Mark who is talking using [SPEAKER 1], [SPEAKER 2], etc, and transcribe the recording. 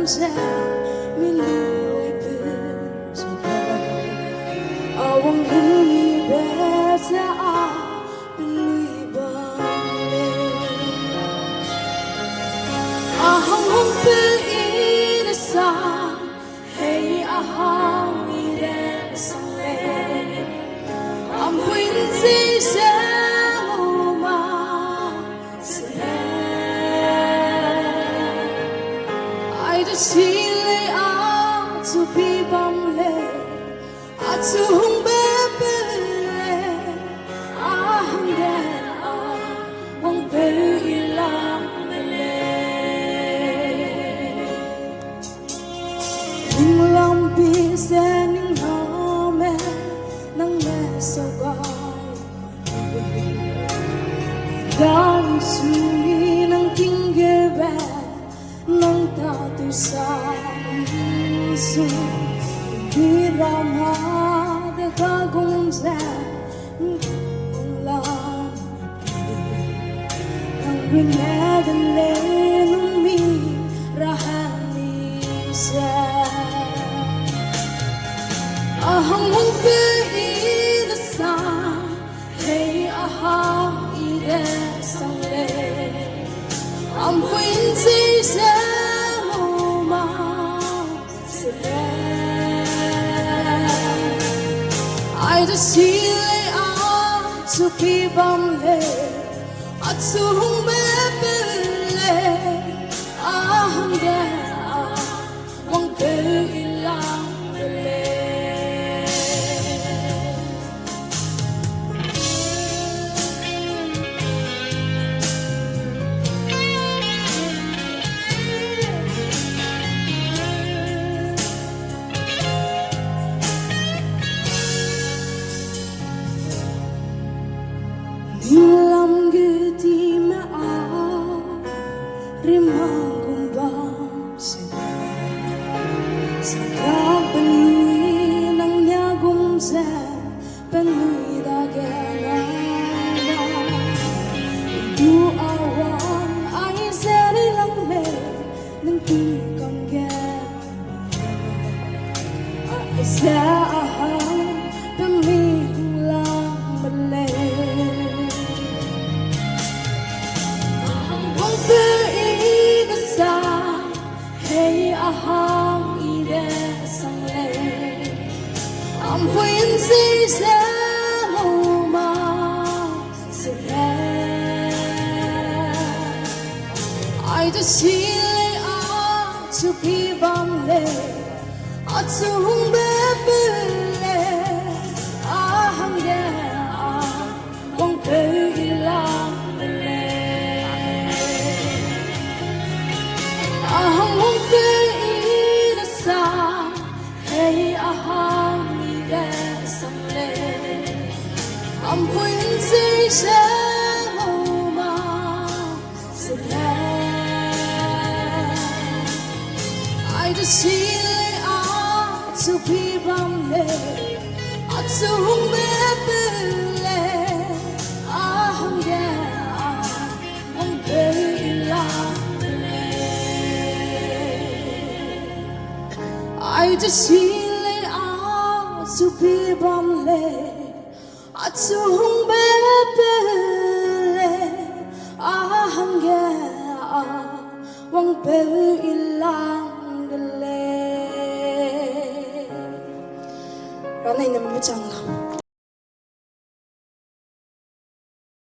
[SPEAKER 1] sẽ mi lùi về rồi awang ini beza beli bale ahang hong pe ina sa hey ahang ina sang le am quên gì sẽ mà sẽ ai đã xin lấy áo zu bi bam le zu hung be be le ahang de hong pe ilang le ning lam bi se ning ha me nang me so bai dan su ni nang king ge be nang ta tu sa su bi ram ha kagum sa lam ang rinadal lenong mi rahani sa ahang mong pe ida sa hey ahang ida sang le am quên si sa mo ma sa ai đã xin lấy áo zu bi bam le at zu hung be be le ahang de wang pe ilang le Nilam gedi ma rimang gumbang sini Sakra penui nang nyagum sa penui daganang Idu awan ay seri lang le nang tikam ay sa ahang pamihong lang mali hey ahang ide sang le am quên gì sẽ mà sẽ ai đã xin lấy áo zu bi bam le at zu hung be be le ahang de wang pe ilang le ahang hong pe ida sa hey ahang ida sang le am quên gì sẽ mà sẽ ai đã xin lấy áo zu bi bam le at zu hung be be le ahang de wang pe ilang ai đã xin lấy áo zu bi bam le at zu hung be be le ahang ge wang pe ilang le Ranay nam mu chang